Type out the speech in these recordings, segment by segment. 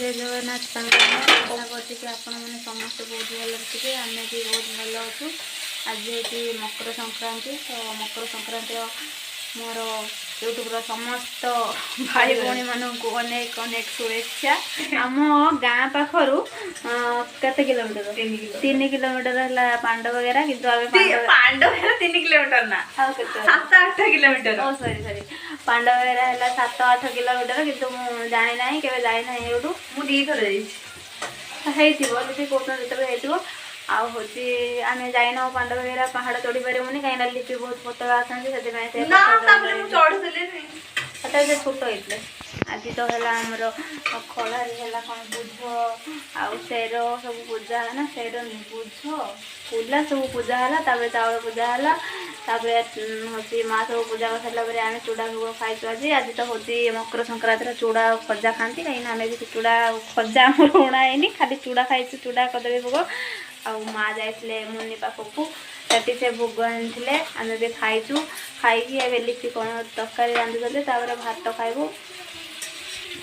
जय जगन्नाथ सामने आशा करছি कि आपण मैंने समस्त बहुत भल थे आम भी बहुत भल अच्छु आज ये मकर संक्रांति तो मकर संक्रांति मोर यूट्यूब समस्त भाई भौणी मानक अनेक अनेक शुभेच्छा आम गाँ पाखर केते किलोमीटर 3 किलोमीटर है पांडव वगैरह कि पांडव 3 किलोमीटर ना 7-8 किलोमीटर सॉरी सॉरी पांडव वगैरह है 7-8 किलोमीटर कि जानी ना केवे जाई ना एठू मुझे थोड़ा कहते आउ हूँ आम जाइना पांडव वगैरह पहाड़ चढ़ी पारूनी कहीं लिपि बहुत पतला आसती से छोट होते आज तो है आमर खलार है कौन बुझ आउ शेर सब पूजा है ना शेर बुझ पुला सब पूजा है चाउल पूजा है हूँ माँ सब पूजा कर सारापर आम चूड़ा भोग खाई आज आज तो हूँ मकर संक्रांति चूड़ा खजा खाती कहीं आम भी चूड़ा खजा आम उणा है खाली चूड़ा खाई चूड़ा कदली भोग आ माँ जाते मुनि पाखक से से भोग आनी आम भी खाईचु खाई लिपि कौन तरकारी रांधुचे भात खाइबू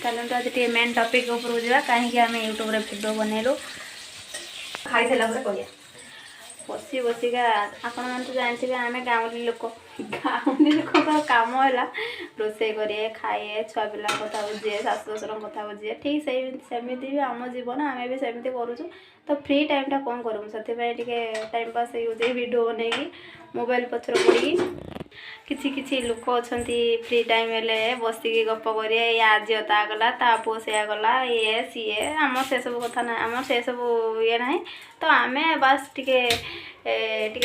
चलते आज टे मेन टॉपिक ऊपर जावा कहीं आम यूट्यूब भिडियो बनैलु खाई सारा कह बसी बसिका आपण मैंने तो जानते आम गाँवली लोक गाँवली लोक कम है रोसे करे खाए छुआ पिला कथा बुझे शाशु शशुर कथा बुझे ठीक सेमती भी आम जीवन आम भी सेमती करूँ तो फ्री टाइमटा कौन करूँ से टाइम पास वीडियो बन मोबाइल पछर पड़ी किसी किसी लोक अच्छा फ्री टाइम बसिकी गप कर आज ता गला ता पुओ से गला ये सी आम से सब कथा ना आम से सब ये ना तो आम बास टिके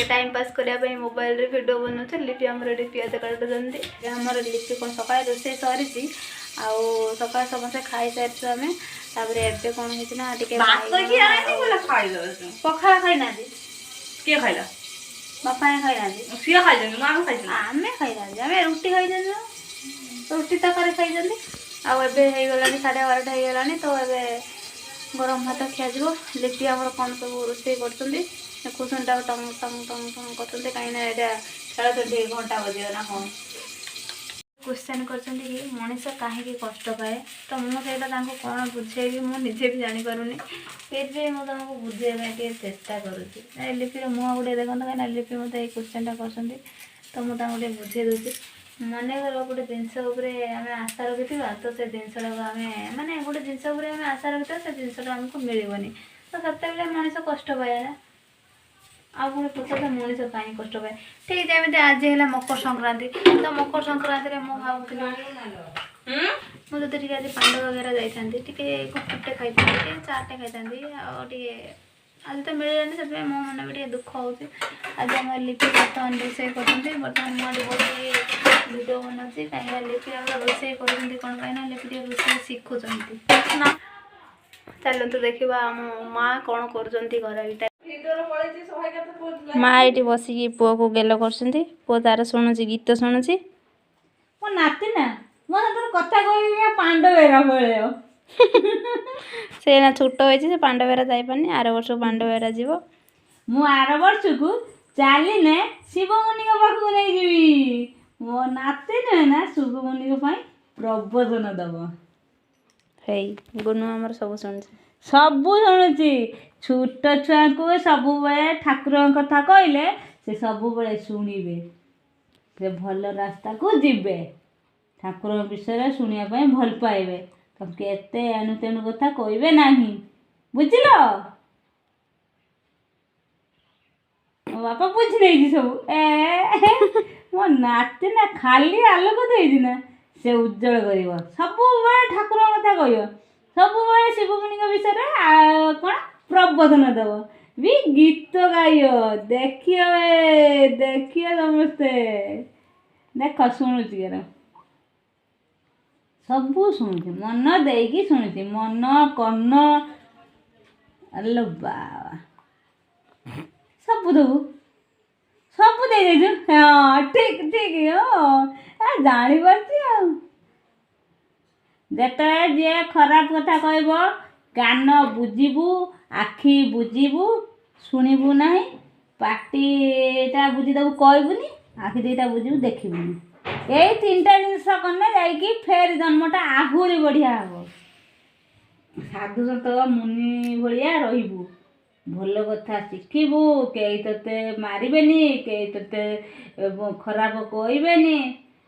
टाइम पास करने मोबाइल रे वीडियो बनाऊँ लिपि आम पियाज काटुंट आमर लिपि कौन सका रोसे सरी आउ सका समस्त खाई सारी आम तापर एबे कौन होना पखाड़ खाई ना किए खाइला बापा खाई ना सी खाई आम खाई ना आम रुटी खाई रुटी तक खाई आबे हो 12:30 हो तो ये गरम भात खिया लिपि आम कौन सब रोसे कर कुसुमटा टंग टंग टंग टंग करते कहीं खेल घंटा बजे ना कौन क्वेश्चन कर मनीष कहीं कष्ट पाए तो मुझे कौन बुझेबी मुझे भी जानीपारूनी फिर मुझे बुझे चेष्टा करुँची लिपि मुँह गोटे देखते कहीं लिपि मत ये क्वेश्चन कर तो मुझे बुझे दूसरी मन कर गोटे जिनस आम आशा रखी तो से जिनसा आम मानने गोटे जिनस आम आशा रखी से जिनसा आमको मिलनी तो सत्य मनीष कष्ट पाए ना आ पचार मनीष कहीं कष्ट पाए ठीक जमी आज है मकर संक्रांति तो मकर संक्रांति में मुझे मुझे आज पांडव वगैरह जाती गुपचुपटे खाई चाटे खाई आज तो मिलने से मो मन भी दुख हो आज आम लिपि बर्तमान रोसे कर बर्तमान मुझे बहुत वीडियो बनाऊँ कहीं लिपि रोसे कर कौन कहीं लिपि रोसे शिखुं चलते देखा आम माँ कौन कर माँ ये बसिकी पुओ को गेल कर तार शुणुची गीत शुणुची मो नाती ना मो कथा कह पांडवेरा पड़े से ना छोट हो पांडवेरा जापारे आर वर्ष पांडवेरा जीव मु आर वर्ष को चलीने शिव मुनि पाखक नहीं जीवी मो नाती नुहे ना शिव मुनि प्रबोधन दब है गुनु आमर सब शुणुची सबू शुणुची छोट छुआ को सब ठाकुर कथा कहले से सब शुणे से भल रास्ता को जीवे ठाकुर विषय शुणापी भल पाइबे तो केते एणु तेणु कथा कहबे नहीं बुझल मो बापा बुझी नहीं सब मो नाती ना खाली आलोक देना से उज्जवल कर सब ठाकुर कथा कह सब शिवमुनि विषय कौन प्रबोधन दब भी गीत गाइयो देखिए समस्ते देख शुणुची सब शुणुची मन देकी शुणुची मन कन्न अल्लो बाबा सब दबू सब दे हाँ ठीक ठीक हाँ जानी पार्टी जेते जे खराब कथा कहब कान बुझीबू आखि बुझीबू शुणबू ना पाटीटा बुझीदेबू कहबूनी आखि दुईटा बुझीबू देखबूनी यही 3टा जिनस कने जाइकी फेर जन्मटा आहुरी बढ़िया हम ସାଧୁ ସନ୍ଥ ମୁନି ଭଳିଆ ରହିବୁ, ଭଲ କଥା ଶିଖିବୁ, କେହି ତୋତେ ମାରିବେନି, କେହି ତୋତେ ଖରାପ କହିବେନି,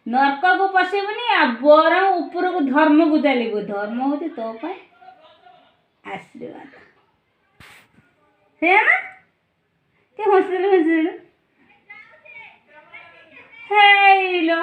ନର୍କକୁ ପଶିବୁନି, ଆଉ ବରଂ ଉପରକୁ ଧର୍ମକୁ ଚାଲିବୁ। ଧର୍ମ ହେଉଛି ତୋ ପାଇଁ ଆଶୀର୍ବାଦ। ସେଇଆ ନା? ହସିଲୁ ହେଇଲୋ